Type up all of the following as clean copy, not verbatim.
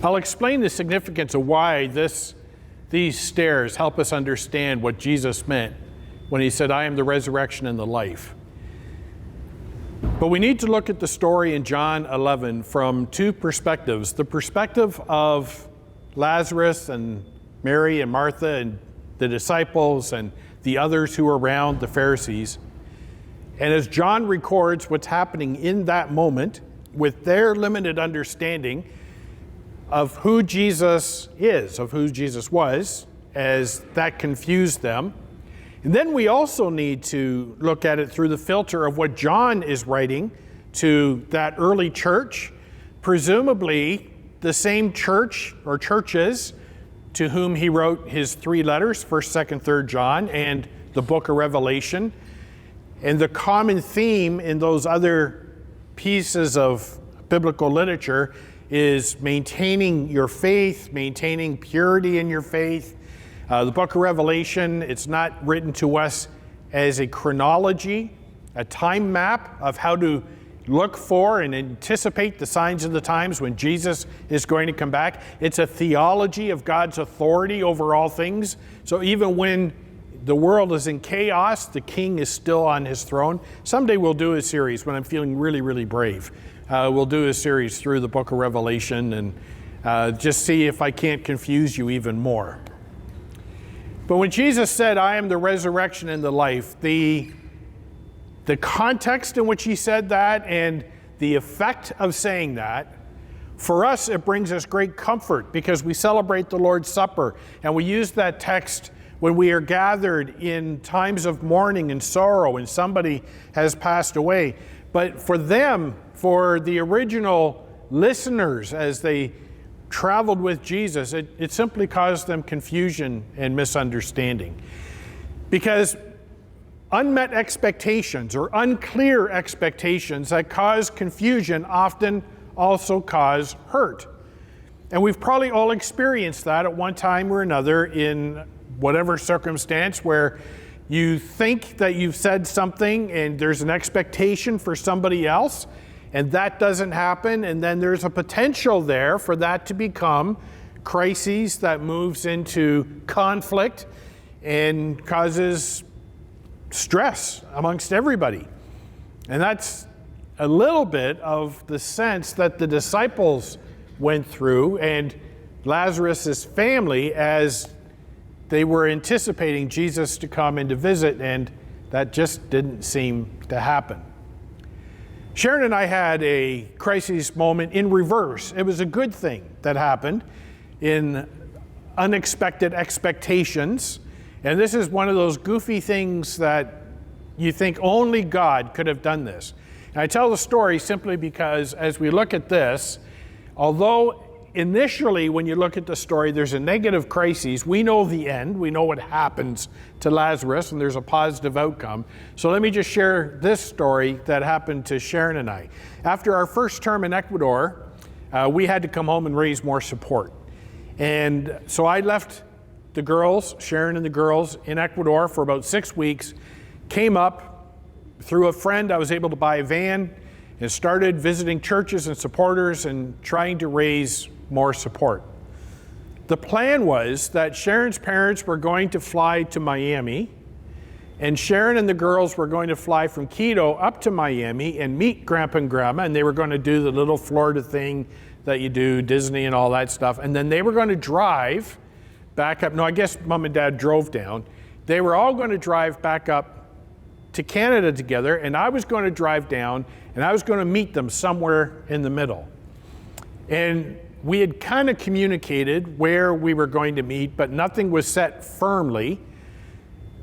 I'll explain the significance of why these stairs help us understand what Jesus meant when he said, I am the resurrection and the life. But we need to look at the story in John 11 from two perspectives. The perspective of Lazarus and Mary and Martha and the disciples and the others who were around, the Pharisees. And as John records what's happening in that moment with their limited understanding of who Jesus is, of who Jesus was, as that confused them. And then we also need to look at it through the filter of what John is writing to that early church, presumably the same church or churches to whom he wrote his three letters, 1st, 2nd, 3rd John, and the book of Revelation. And the common theme in those other pieces of biblical literature is maintaining your faith, maintaining purity in your faith. The book of Revelation, it's not written to us as a chronology, a time map of how to look for and anticipate the signs of the times when Jesus is going to come back. It's a theology of God's authority over all things. So even when the world is in chaos, the king is still on his throne. Someday we'll do a series when I'm feeling really, really brave. We'll do a series through the book of Revelation and just see if I can't confuse you even more. But when Jesus said, I am the resurrection and the life, the context in which he said that and the effect of saying that, for us, it brings us great comfort because we celebrate the Lord's Supper and we use that text when we are gathered in times of mourning and sorrow and somebody has passed away. But for them, for the original listeners as they traveled with Jesus, it simply caused them confusion and misunderstanding. Because unmet expectations or unclear expectations that cause confusion often also cause hurt. And we've probably all experienced that at one time or another in whatever circumstance where you think that you've said something and there's an expectation for somebody else and that doesn't happen, and then there's a potential there for that to become crises that moves into conflict and causes stress amongst everybody. And that's a little bit of the sense that the disciples went through and Lazarus' family as they were anticipating Jesus to come and to visit, and that just didn't seem to happen. Sharon and I had a crisis moment in reverse. It was a good thing that happened in unexpected expectations. And this is one of those goofy things that you think only God could have done this. And I tell the story simply because as we look at this, although initially when you look at the story there's a negative crisis, we know the end, we know what happens to Lazarus, and there's a positive outcome. So let me just share this story that happened to Sharon and I. After our first term in Ecuador, we had to come home and raise more support. And so I left the girls, Sharon and the girls, in Ecuador for about 6 weeks, came up through a friend. I was able to buy a van and started visiting churches and supporters and trying to raise more support. The plan was that Sharon's parents were going to fly to Miami, and Sharon and the girls were going to fly from Quito up to Miami and meet Grandpa and Grandma, and they were going to do the little Florida thing that you do, Disney and all that stuff, and then they were going to drive back up. No, I guess Mom and Dad drove down. They were all going to drive back up to Canada together, and I was going to drive down, and I was going to meet them somewhere in the middle. And we had kind of communicated where we were going to meet, but nothing was set firmly.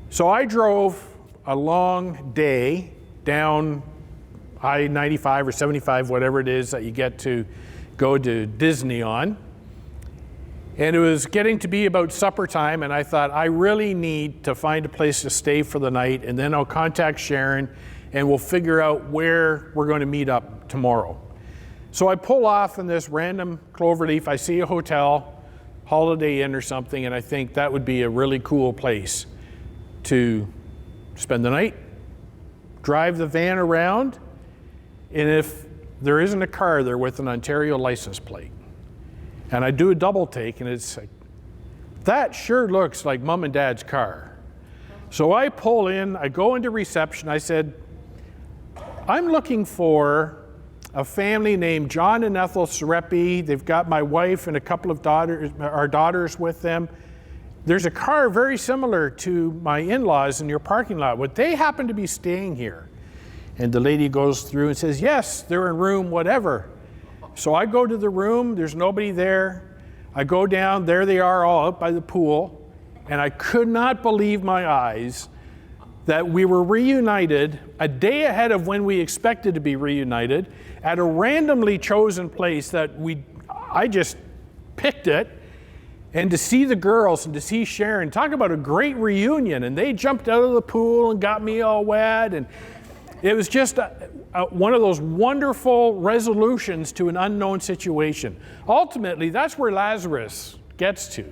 So I drove a long day down I-95 or 75, whatever it is that you get to go to Disney on. And it was getting to be about supper time, and I thought, I really need to find a place to stay for the night, and then I'll contact Sharon, and we'll figure out where we're going to meet up tomorrow. So I pull off in this random cloverleaf. I see a hotel, Holiday Inn or something, and I think that would be a really cool place to spend the night, drive the van around, and if there isn't a car there with an Ontario license plate, And I do a double take, and it's like, that sure looks like Mom and Dad's car. So I pull in, I go into reception, I said, I'm looking for a family named John and Ethel Serepi. They've got my wife and a couple of our daughters with them. There's a car very similar to my in-laws in your parking lot. Would they happen to be staying here? And the lady goes through and says, yes, they're in room whatever. So I go to the room, there's nobody there. I go down, there they are all out by the pool. And I could not believe my eyes that we were reunited a day ahead of when we expected to be reunited at a randomly chosen place that I just picked it. And to see the girls and to see Sharon, talk about a great reunion. And they jumped out of the pool and got me all wet. And it was just one of those wonderful resolutions to an unknown situation. Ultimately, that's where Lazarus gets to.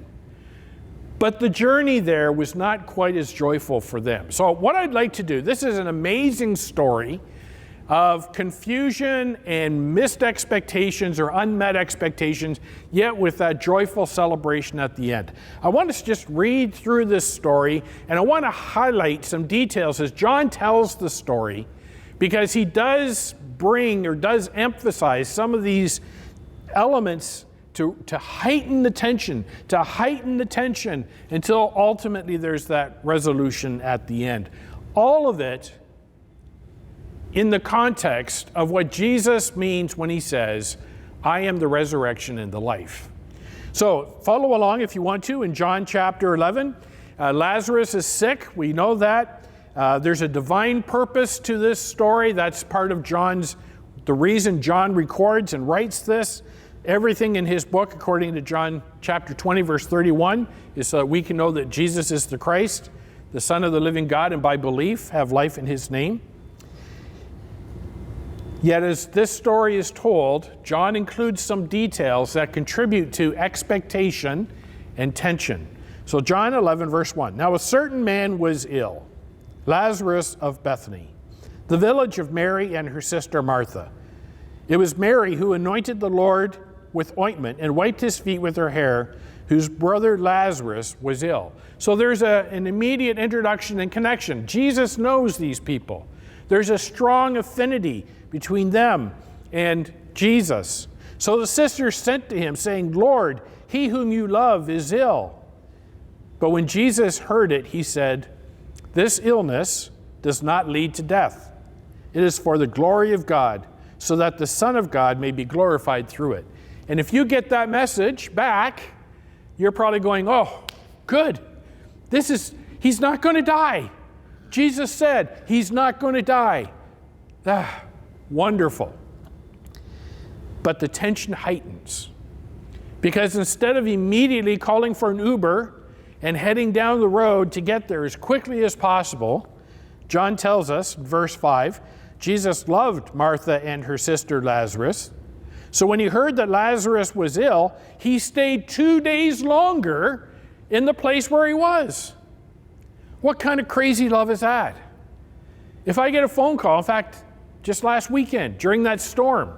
But the journey there was not quite as joyful for them. So what I'd like to do, this is an amazing story of confusion and missed expectations or unmet expectations, yet with that joyful celebration at the end. I want us to just read through this story, and I want to highlight some details as John tells the story, because he does bring or does emphasize some of these elements to heighten the tension, until ultimately there's that resolution at the end. All of it in the context of what Jesus means when he says, I am the resurrection and the life. So follow along if you want to in John chapter 11. Lazarus is sick, we know that. There's a divine purpose to this story. That's part of the reason John records and writes this. Everything in his book, according to John chapter 20, verse 31, is so that we can know that Jesus is the Christ, the Son of the living God, and by belief have life in his name. Yet as this story is told, John includes some details that contribute to expectation and tension. So John 11, verse 1. Now a certain man was ill, Lazarus of Bethany, the village of Mary and her sister Martha. It was Mary who anointed the Lord with ointment and wiped his feet with her hair, whose brother Lazarus was ill. So there's an immediate introduction and connection. Jesus knows these people. There's a strong affinity between them and Jesus. So the sisters sent to him, saying, Lord, he whom you love is ill. But when Jesus heard it, he said, this illness does not lead to death. It is for the glory of God, so that the Son of God may be glorified through it. And if you get that message back, you're probably going, oh, good. He's not going to die. Jesus said he's not going to die. Wonderful. But the tension heightens. Because instead of immediately calling for an Uber and heading down the road to get there as quickly as possible, John tells us, in verse 5, Jesus loved Martha and her sister Lazarus. So when he heard that Lazarus was ill, he stayed 2 days longer in the place where he was. What kind of crazy love is that? If I get a phone call, in fact, just last weekend during that storm,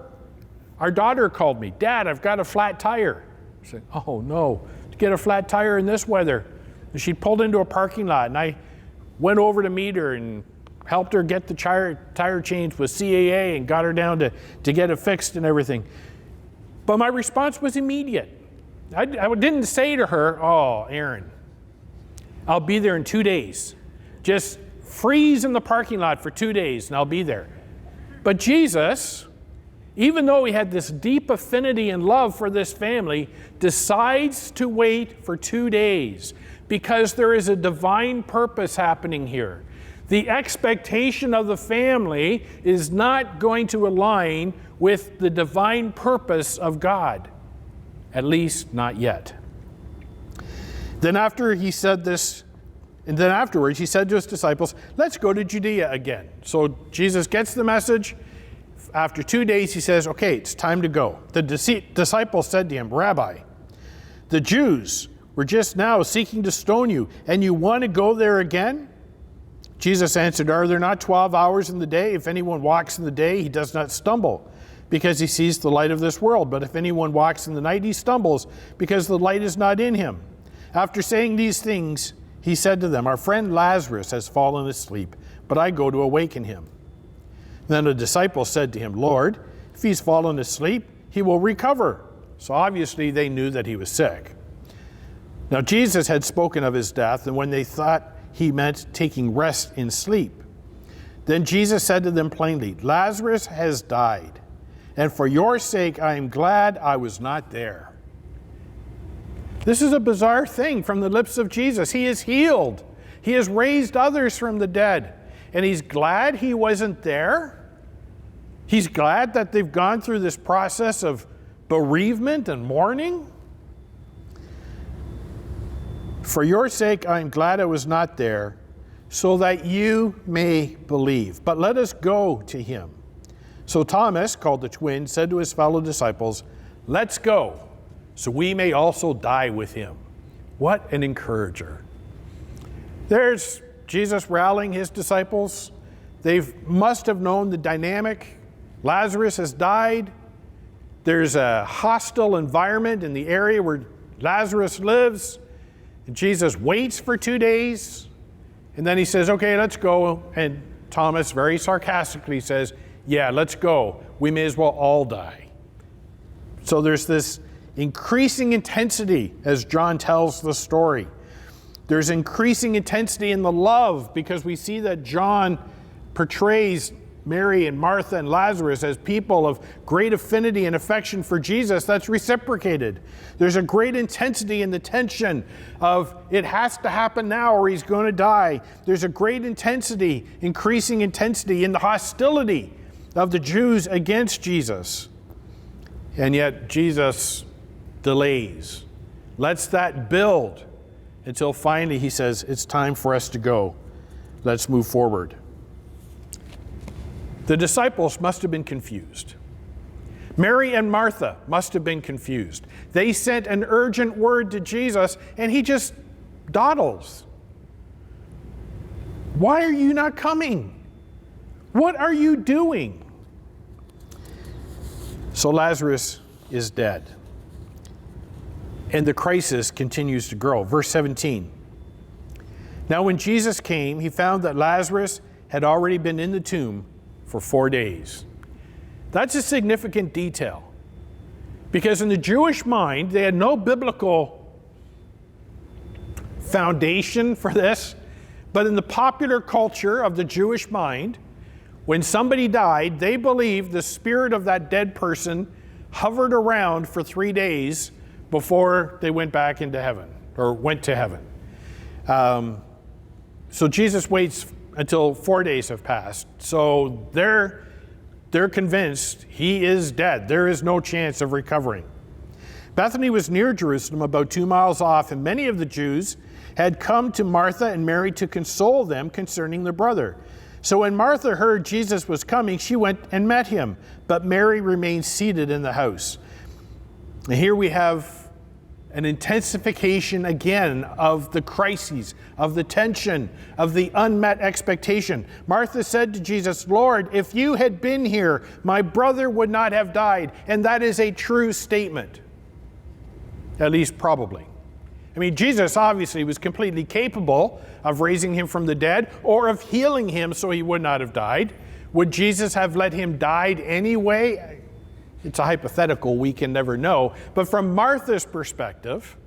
our daughter called me, Dad, I've got a flat tire. I said, oh no, to get a flat tire in this weather. And she pulled into a parking lot, and I went over to meet her and helped her get the tire changed with CAA and got her down to get it fixed and everything. But my response was immediate. I didn't say to her, oh, Aaron, I'll be there in 2 days. Just freeze in the parking lot for 2 days and I'll be there. But Jesus, even though he had this deep affinity and love for this family, decides to wait for 2 days because there is a divine purpose happening here. The expectation of the family is not going to align with the divine purpose of God, at least not yet. Then after he said this, and then afterwards he said to his disciples, let's go to Judea again. So Jesus gets the message. After 2 days he says, okay, it's time to go. The disciples said to him, Rabbi, the Jews were just now seeking to stone you, and you want to go there again? Jesus answered, are there not 12 hours in the day? If anyone walks in the day, he does not stumble, because he sees the light of this world. But if anyone walks in the night, he stumbles, because the light is not in him. After saying these things, he said to them, our friend Lazarus has fallen asleep, but I go to awaken him. Then the disciples said to him, Lord, if he's fallen asleep, he will recover. So obviously they knew that he was sick. Now Jesus had spoken of his death, and when they thought he meant taking rest in sleep, then Jesus said to them plainly, Lazarus has died, and for your sake I am glad I was not there. This is a bizarre thing from the lips of Jesus. He is healed. He has raised others from the dead, and he's glad he wasn't there. He's glad that they've gone through this process of bereavement and mourning. For your sake, I am glad I was not there, so that you may believe. But let us go to him. So Thomas, called the twin, said to his fellow disciples, let's go, so we may also die with him. What an encourager. There's Jesus rallying his disciples. They must have known the dynamic. Lazarus has died. There's a hostile environment in the area where Lazarus lives. And Jesus waits for 2 days. And then he says, okay, let's go. And Thomas very sarcastically says, yeah, let's go. We may as well all die. So there's this increasing intensity as John tells the story. There's increasing intensity in the love, because we see that John portrays Mary and Martha and Lazarus as people of great affinity and affection for Jesus. That's reciprocated. There's a great intensity in the tension of it has to happen now or he's going to die. There's a great intensity, increasing intensity in the hostility of the Jews against Jesus. And yet Jesus delays, lets that build until finally he says, it's time for us to go. Let's move forward. The disciples must have been confused. Mary and Martha must have been confused. They sent an urgent word to Jesus, and he just dawdles. Why are you not coming? What are you doing? So Lazarus is dead. And the crisis continues to grow. Verse 17. Now when Jesus came, he found that Lazarus had already been in the tomb for 4 days. That's a significant detail, because in the Jewish mind, they had no biblical foundation for this, but in the popular culture of the Jewish mind, when somebody died, they believed the spirit of that dead person hovered around for 3 days before they went back into heaven, or went to heaven. So Jesus waits until 4 days have passed. So they're convinced he is dead. There is no chance of recovering. Bethany was near Jerusalem, about 2 miles off, and many of the Jews had come to Martha and Mary to console them concerning their brother. So when Martha heard Jesus was coming, she went and met him, but Mary remained seated in the house. And here we have an intensification again of the crises, of the tension, of the unmet expectation. Martha said to Jesus, Lord, if you had been here, my brother would not have died. And that is a true statement. At least probably. I mean, Jesus obviously was completely capable of raising him from the dead or of healing him so he would not have died. Would Jesus have let him die anyway? It's a hypothetical, we can never know. But from Martha's perspective,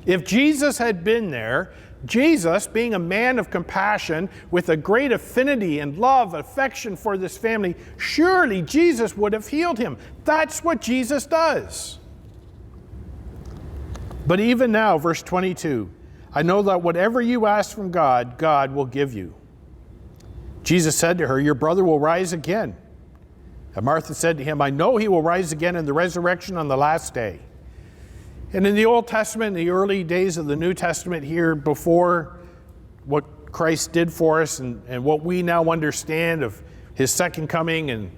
if Jesus had been there, Jesus, being a man of compassion with a great affinity and love, affection for this family, surely Jesus would have healed him. That's what Jesus does. But even now, verse 22, I know that whatever you ask from God, God will give you. Jesus said to her, your brother will rise again. And Martha said to him, I know he will rise again in the resurrection on the last day. And in the Old Testament, in the early days of the New Testament here, before what Christ did for us and what we now understand of his second coming and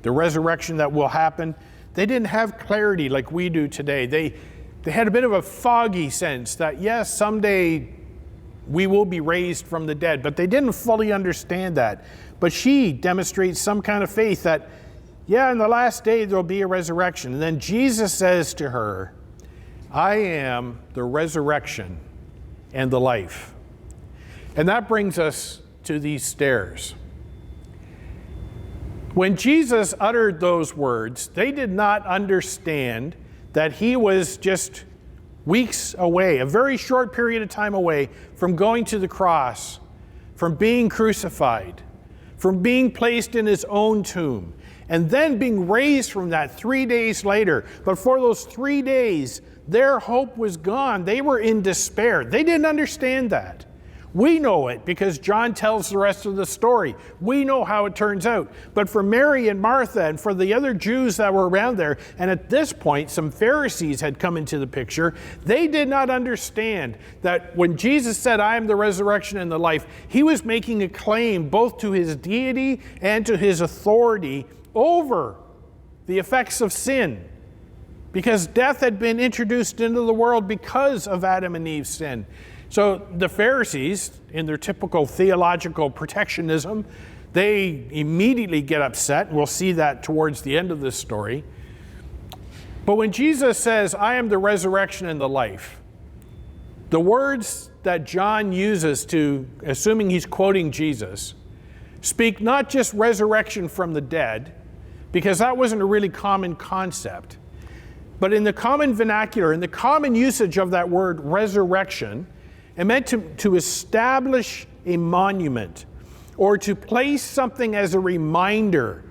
the resurrection that will happen, they didn't have clarity like we do today. They had a bit of a foggy sense that, yes, someday we will be raised from the dead, but they didn't fully understand that. But she demonstrates some kind of faith that yeah, in the last day there'll be a resurrection. And then Jesus says to her, I am the resurrection and the life. And that brings us to these stairs. When Jesus uttered those words, they did not understand that he was just weeks away, a very short period of time away from going to the cross, from being crucified, from being placed in his own tomb, and then being raised from that 3 days later. But for those 3 days, their hope was gone. They were in despair. They didn't understand that. We know it because John tells the rest of the story. We know how it turns out. But for Mary and Martha and for the other Jews that were around there, and at this point some Pharisees had come into the picture, they did not understand that when Jesus said, I am the resurrection and the life, he was making a claim both to his deity and to his authority over the effects of sin. Because death had been introduced into the world because of Adam and Eve's sin. So the Pharisees, in their typical theological protectionism, they immediately get upset. We'll see that towards the end of this story. But when Jesus says, I am the resurrection and the life, the words that John uses to, assuming he's quoting Jesus, speak not just resurrection from the dead, because that wasn't a really common concept, but in the common vernacular, in the common usage of that word resurrection, it meant to establish a monument or to place something as a reminder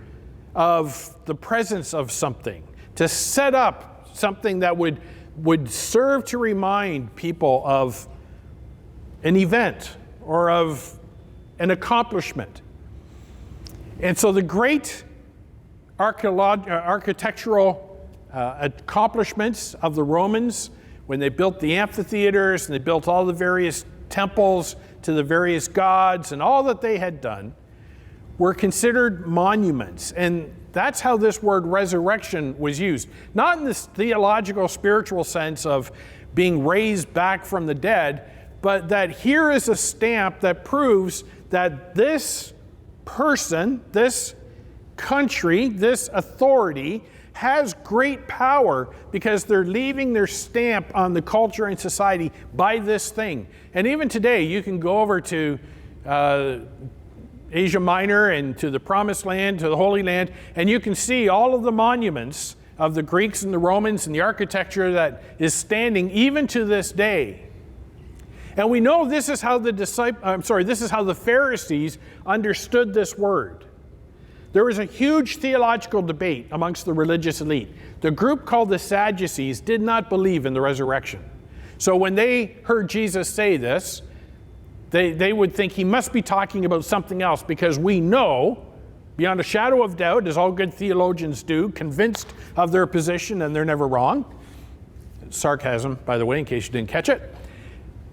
of the presence of something, to set up something that would serve to remind people of an event or of an accomplishment. And so the great architectural accomplishments of the Romans, when they built the amphitheaters and they built all the various temples to the various gods and all that they had done, were considered monuments. And that's how this word resurrection was used. Not in this theological, spiritual sense of being raised back from the dead, but that here is a stamp that proves that this person, this country, this authority has great power because they're leaving their stamp on the culture and society by this thing. And even today, you can go over to Asia Minor and to the Promised Land, to the Holy Land, and you can see all of the monuments of the Greeks and the Romans and the architecture that is standing even to this day. And we know this is how the Pharisees understood this word. There was a huge theological debate amongst the religious elite. The group called the Sadducees did not believe in the resurrection. So when they heard Jesus say this, they would think he must be talking about something else, because we know, beyond a shadow of doubt, as all good theologians do, convinced of their position, and they're never wrong. Sarcasm, by the way, in case you didn't catch it.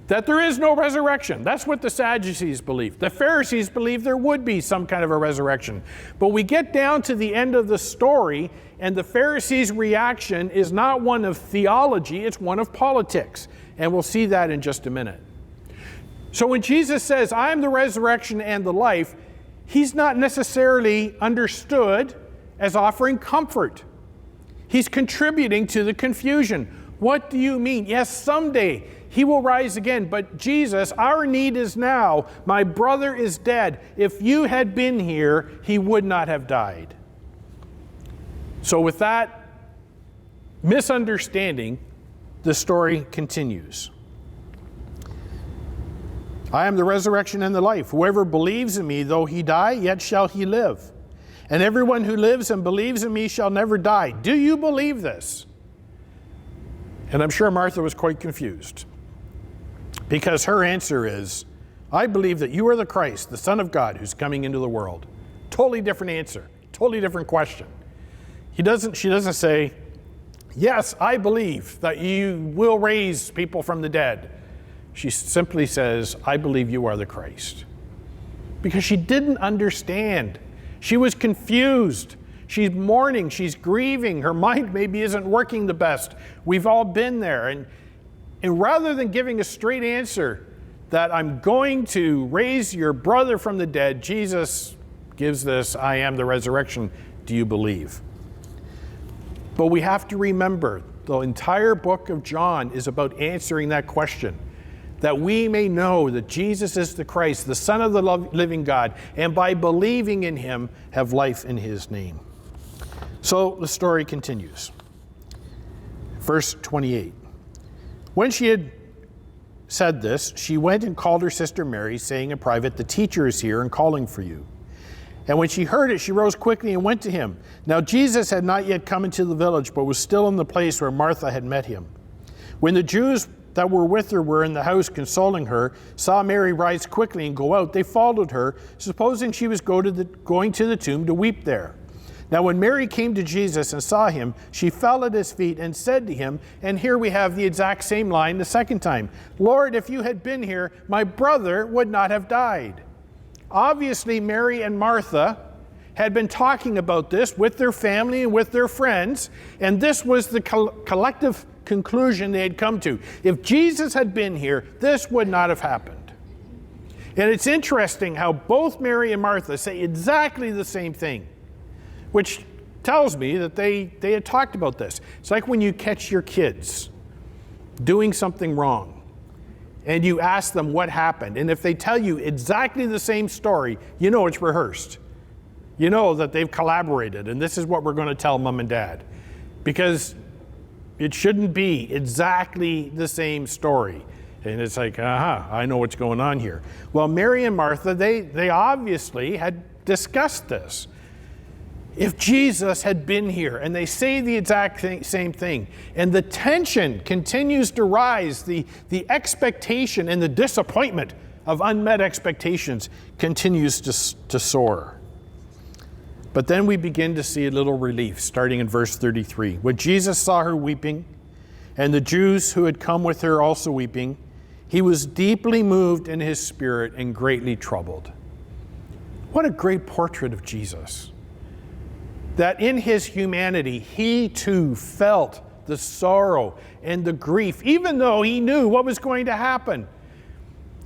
That there is no resurrection. That's what the Sadducees believed. The Pharisees believed there would be some kind of a resurrection. But we get down to the end of the story, and the Pharisees' reaction is not one of theology, it's one of politics. And we'll see that in just a minute. So when Jesus says, I am the resurrection and the life, he's not necessarily understood as offering comfort. He's contributing to the confusion. What do you mean? Yes, someday he will rise again. But Jesus, our need is now. My brother is dead. If you had been here, he would not have died. So with that misunderstanding, the story continues. I am the resurrection and the life. Whoever believes in me, though he die, yet shall he live. And everyone who lives and believes in me shall never die. Do you believe this? And I'm sure Martha was quite confused, because her answer is, I believe that you are the Christ, the Son of God, who's coming into the world. Totally different answer, totally different question. She doesn't say, yes, I believe that you will raise people from the dead. She simply says, I believe you are the Christ. Because she didn't understand. She was confused. She's mourning, she's grieving, her mind maybe isn't working the best. We've all been there. And rather than giving a straight answer that I'm going to raise your brother from the dead, Jesus gives this, I am the resurrection do you believe? But we have to remember, the entire book of John is about answering that question, that we may know that Jesus is the Christ, the Son of the living God, and by believing in him, have life in his name. So the story continues. Verse 28. When she had said this, she went and called her sister Mary, saying in private, "The teacher is here and calling for you." And when she heard it, she rose quickly and went to him. Now Jesus had not yet come into the village, but was still in the place where Martha had met him. When the Jews that were with her were in the house consoling her, saw Mary rise quickly and go out, they followed her, supposing she was going to the tomb to weep there. Now when Mary came to Jesus and saw him, she fell at his feet and said to him, and here we have the exact same line the second time, "Lord, if you had been here, my brother would not have died." Obviously, Mary and Martha had been talking about this with their family and with their friends, and this was the collective conclusion they had come to. If Jesus had been here, this would not have happened. And it's interesting how both Mary and Martha say exactly the same thing, which tells me that they had talked about this. It's like when you catch your kids doing something wrong and you ask them what happened, and if they tell you exactly the same story, you know it's rehearsed. You know that they've collaborated, and this is what we're going to tell mom and dad, because it shouldn't be exactly the same story. And it's like, I know what's going on here. Well, Mary and Martha, they obviously had discussed this. If Jesus had been here, and they say the exact same thing, and the tension continues to rise, the expectation and the disappointment of unmet expectations continues to soar. But then we begin to see a little relief, starting in verse 33. When Jesus saw her weeping, and the Jews who had come with her also weeping, he was deeply moved in his spirit and greatly troubled. What a great portrait of Jesus. That in his humanity, he too felt the sorrow and the grief, even though he knew what was going to happen.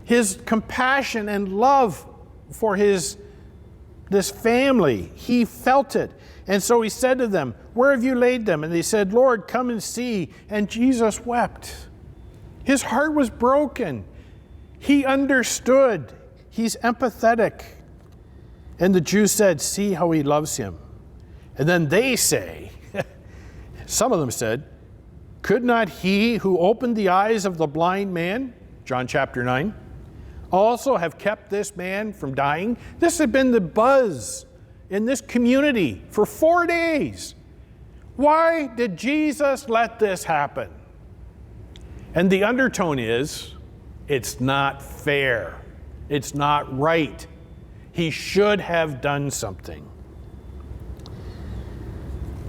His compassion and love for this family, he felt it. And so he said to them, "Where have you laid them?" And they said, "Lord, come and see." And Jesus wept. His heart was broken. He understood. He's empathetic. And the Jews said, "See how he loves him." And then they say, some of them said, "Could not he who opened the eyes of the blind man," John chapter 9, "also have kept this man from dying?" This had been the buzz in this community for 4 days. Why did Jesus let this happen? And the undertone is, it's not fair. It's not right. He should have done something.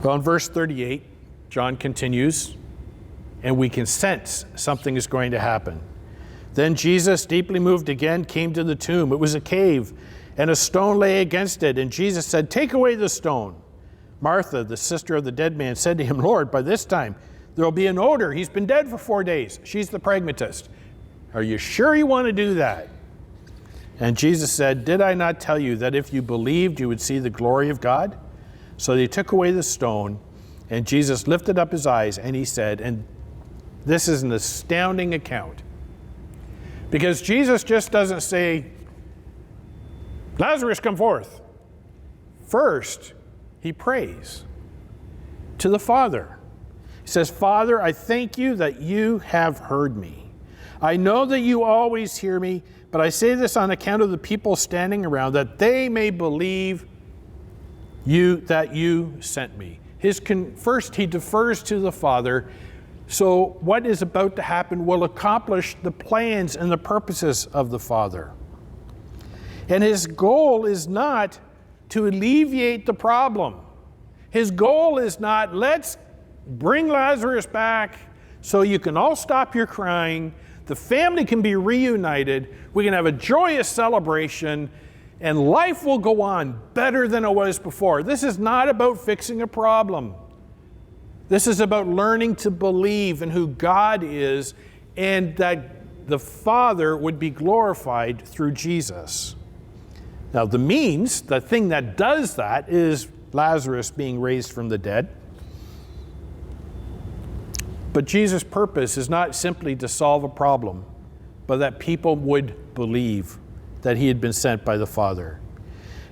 Well, in verse 38, John continues, and we can sense something is going to happen. Then Jesus, deeply moved again, came to the tomb. It was a cave, and a stone lay against it. And Jesus said, "Take away the stone." Martha, the sister of the dead man, said to him, "Lord, by this time there will be an odor. He's been dead for 4 days." She's the pragmatist. "Are you sure you want to do that?" And Jesus said, "Did I not tell you that if you believed, you would see the glory of God?" So they took away the stone, and Jesus lifted up his eyes, and he said, and this is an astounding account, because Jesus just doesn't say, "Lazarus, come forth." First, he prays to the Father. He says, "Father, I thank you that you have heard me. I know that you always hear me, but I say this on account of the people standing around, that they may believe that you sent me." First, he defers to the Father, so what is about to happen will accomplish the plans and the purposes of the Father. And his goal is not to alleviate the problem. His goal is not, let's bring Lazarus back so you can all stop your crying, the family can be reunited, we can have a joyous celebration, and life will go on better than it was before. This is not about fixing a problem. This is about learning to believe in who God is and that the Father would be glorified through Jesus. Now, the thing that does that is Lazarus being raised from the dead. But Jesus' purpose is not simply to solve a problem, but that people would believe that he had been sent by the Father.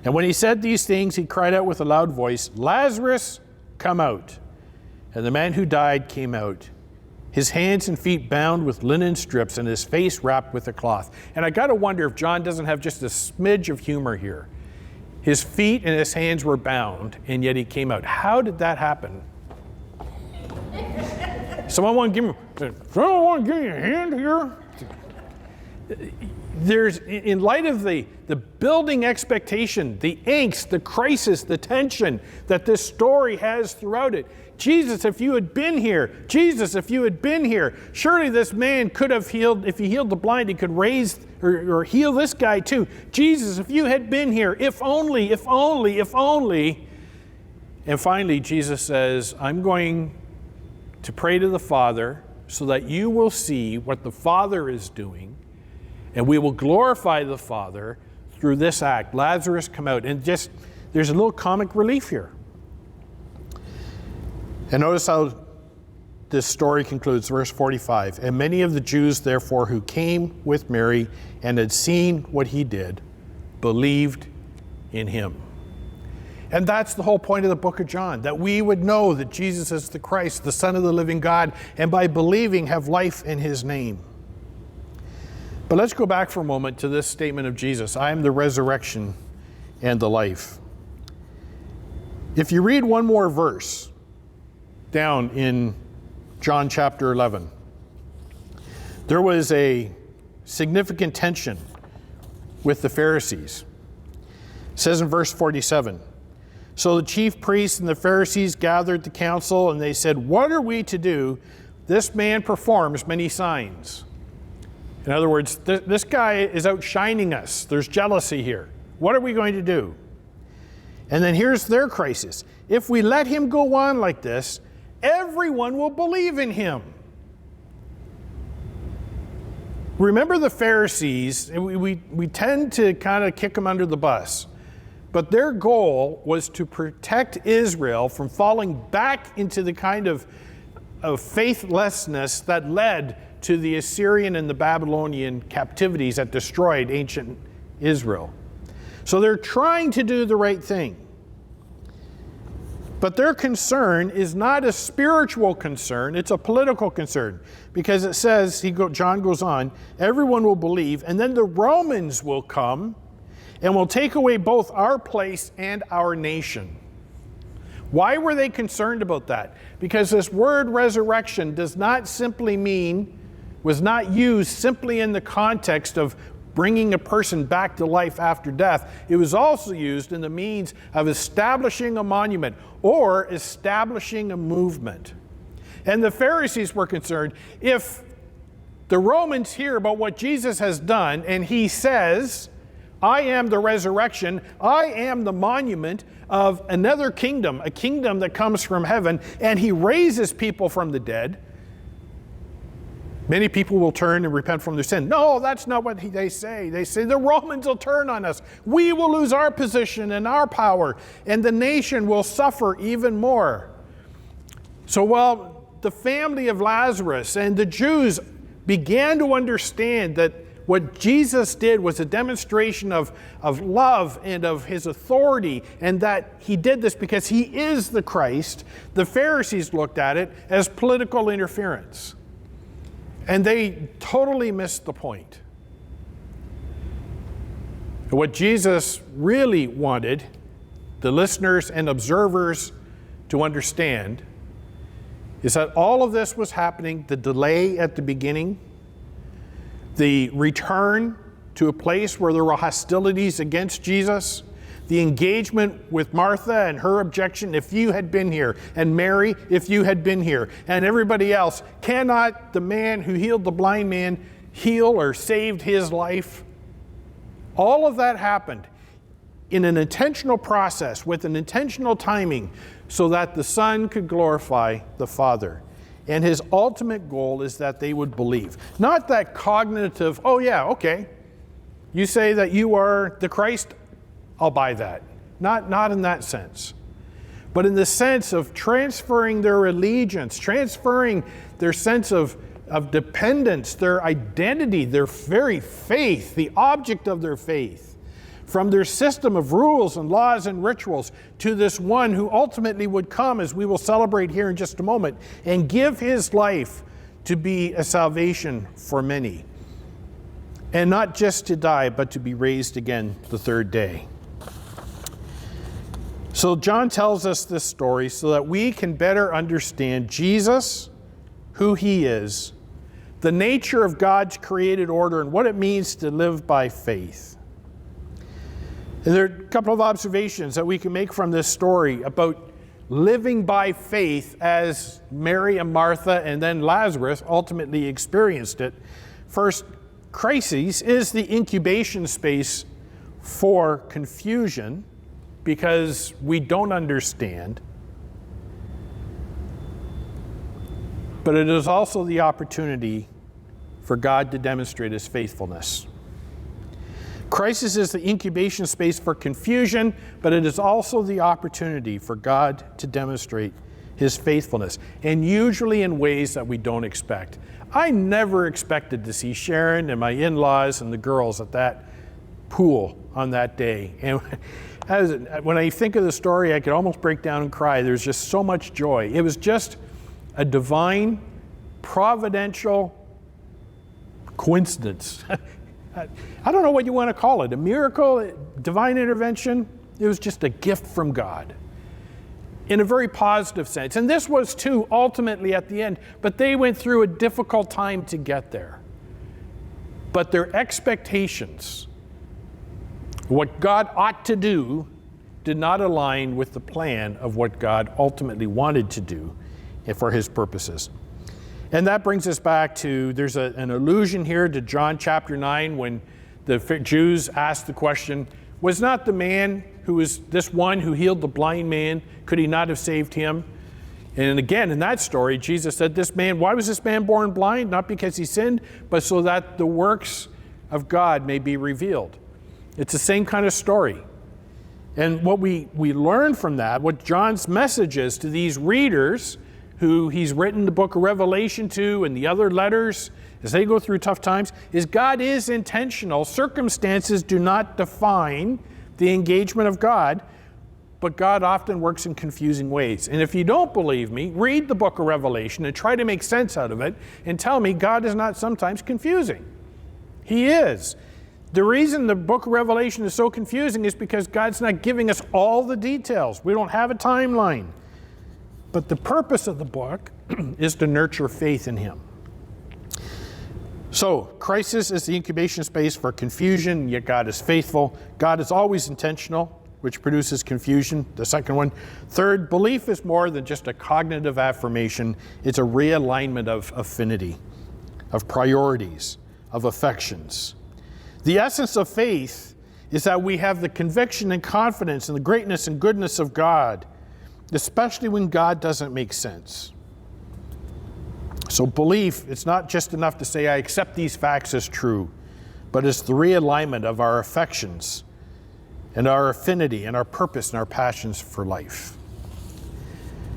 And when he said these things, he cried out with a loud voice, "Lazarus, come out." And the man who died came out, his hands and feet bound with linen strips and his face wrapped with a cloth. And I got to wonder if John doesn't have just a smidge of humor here. His feet and his hands were bound, and yet he came out. How did that happen? Someone want to give me a hand here? There's, in light of the building expectation, the angst, the crisis, the tension that this story has throughout it. Jesus, if you had been here. Jesus, if you had been here. Surely this man could have healed, if he healed the blind, he could raise or heal this guy too. Jesus, if you had been here. If only, if only, if only. And finally, Jesus says, I'm going to pray to the Father so that you will see what the Father is doing, and we will glorify the Father through this act. Lazarus, come out. And just, there's a little comic relief here. And notice how this story concludes, verse 45. And many of the Jews, therefore, who came with Mary and had seen what he did, believed in him. And that's the whole point of the book of John, that we would know that Jesus is the Christ, the Son of the living God, and by believing have life in his name. But let's go back for a moment to this statement of Jesus. I am the resurrection and the life. If you read one more verse down in John chapter 11, there was a significant tension with the Pharisees. It says in verse 47, so the chief priests and the Pharisees gathered the council, and they said, what are we to do? This man performs many signs. In other words, this guy is outshining us. There's jealousy here. What are we going to do? And then here's their crisis. If we let him go on like this, everyone will believe in him. Remember the Pharisees, we tend to kind of kick them under the bus. But their goal was to protect Israel from falling back into the kind of faithlessness that led to the Assyrian and the Babylonian captivities that destroyed ancient Israel. So they're trying to do the right thing. But their concern is not a spiritual concern, it's a political concern. Because it says, John goes on, everyone will believe, and then the Romans will come and will take away both our place and our nation. Why were they concerned about that? Because this word resurrection does not simply mean, was not used simply in the context of bringing a person back to life after death. It was also used in the means of establishing a monument or establishing a movement. And the Pharisees were concerned, if the Romans hear about what Jesus has done and he says, I am the resurrection, I am the monument of another kingdom, a kingdom that comes from heaven, and he raises people from the dead, many people will turn and repent from their sin. No, that's not what they say. They say the Romans will turn on us. We will lose our position and our power, and the nation will suffer even more. So while the family of Lazarus and the Jews began to understand that what Jesus did was a demonstration of love and of his authority, and that he did this because he is the Christ, the Pharisees looked at it as political interference. And they totally missed the point. And what Jesus really wanted the listeners and observers to understand is that all of this was happening, the delay at the beginning, the return to a place where there were hostilities against Jesus, the engagement with Martha and her objection, if you had been here, and Mary, if you had been here, and everybody else. Cannot the man who healed the blind man heal or saved his life? All of that happened in an intentional process with an intentional timing so that the Son could glorify the Father. And his ultimate goal is that they would believe. Not that cognitive, oh yeah, okay, you say that you are the Christ, I'll buy that. Not in that sense. but in the sense of transferring their allegiance, transferring their sense of dependence, their identity, their very faith, the object of their faith, from their system of rules and laws and rituals to this one who ultimately would come, as we will celebrate here in just a moment, and give his life to be a salvation for many. And not just to die, but to be raised again the third day. So John tells us this story so that we can better understand Jesus, who he is, the nature of God's created order, and what it means to live by faith. And there are a couple of observations that we can make from this story about living by faith as Mary and Martha and then Lazarus ultimately experienced it. First, crises is the incubation space for confusion because we don't understand. But it is also the opportunity for God to demonstrate his faithfulness. Crisis is the incubation space for confusion, but it is also the opportunity for God to demonstrate his faithfulness, and usually in ways that we don't expect. I never expected to see Sharon and my in-laws and the girls at that pool on that day. And when I think of the story, I could almost break down and cry. There's just so much joy. It was just a divine, providential coincidence. I don't know what you want to call it, a miracle, divine intervention. It was just a gift from God in a very positive sense. And this was too, ultimately at the end, but they went through a difficult time to get there. But their expectations, what God ought to do, did not align with the plan of what God ultimately wanted to do for his purposes. And that brings us back to, there's an allusion here to John chapter 9 when the Jews asked the question, was not the man who was this one who healed the blind man, could he not have saved him? And again, in that story, Jesus said, why was this man born blind? Not because he sinned, but so that the works of God may be revealed. It's the same kind of story. And what we learn from that, what John's message is to these readers who he's written the book of Revelation to and the other letters as they go through tough times, is God is intentional. Circumstances do not define the engagement of God, but God often works in confusing ways. And if you don't believe me, read the book of Revelation and try to make sense out of it and tell me God is not sometimes confusing. He is. The reason the book of Revelation is so confusing is because God's not giving us all the details. We don't have a timeline. But the purpose of the book is to nurture faith in him. So, crisis is the incubation space for confusion, yet God is faithful. God is always intentional, which produces confusion, the second one. Third, belief is more than just a cognitive affirmation. It's a realignment of affinity, of priorities, of affections. The essence of faith is that we have the conviction and confidence in the greatness and goodness of God, especially when God doesn't make sense. So belief, it's not just enough to say, I accept these facts as true, but it's the realignment of our affections and our affinity and our purpose and our passions for life.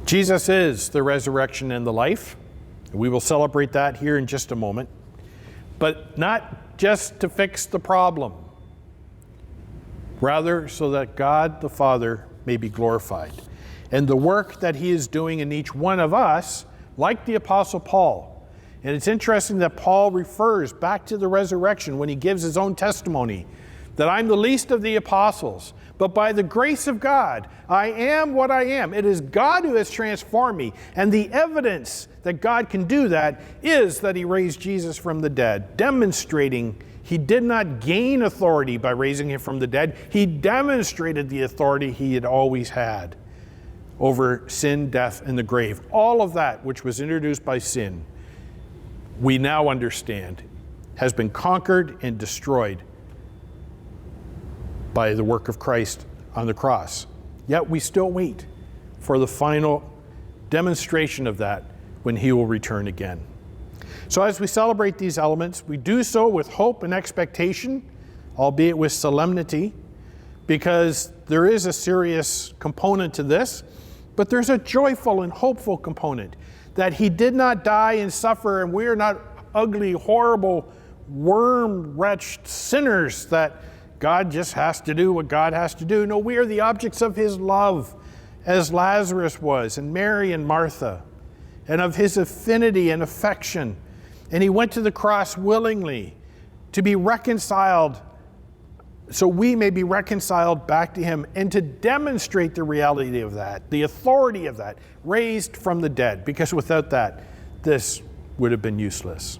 Jesus is the resurrection and the life. We will celebrate that here in just a moment, but not just to fix the problem, rather so that God the Father may be glorified. And the work that he is doing in each one of us, like the Apostle Paul. And it's interesting that Paul refers back to the resurrection when he gives his own testimony, that I'm the least of the apostles, but by the grace of God, I am what I am. It is God who has transformed me. And the evidence that God can do that is that he raised Jesus from the dead, demonstrating he did not gain authority by raising him from the dead. He demonstrated the authority he had always had over sin, death, and the grave. All of that which was introduced by sin, we now understand, has been conquered and destroyed by the work of Christ on the cross. Yet we still wait for the final demonstration of that when he will return again. So as we celebrate these elements, we do so with hope and expectation, albeit with solemnity, because there is a serious component to this. But there's a joyful and hopeful component, that he did not die and suffer, and we are not ugly, horrible, worm-wretched sinners that God just has to do what God has to do. No, we are the objects of his love, as Lazarus was, and Mary and Martha, and of his affinity and affection. And he went to the cross willingly to be reconciled, so we may be reconciled back to him, and to demonstrate the reality of that, the authority of that, raised from the dead, because without that, this would have been useless.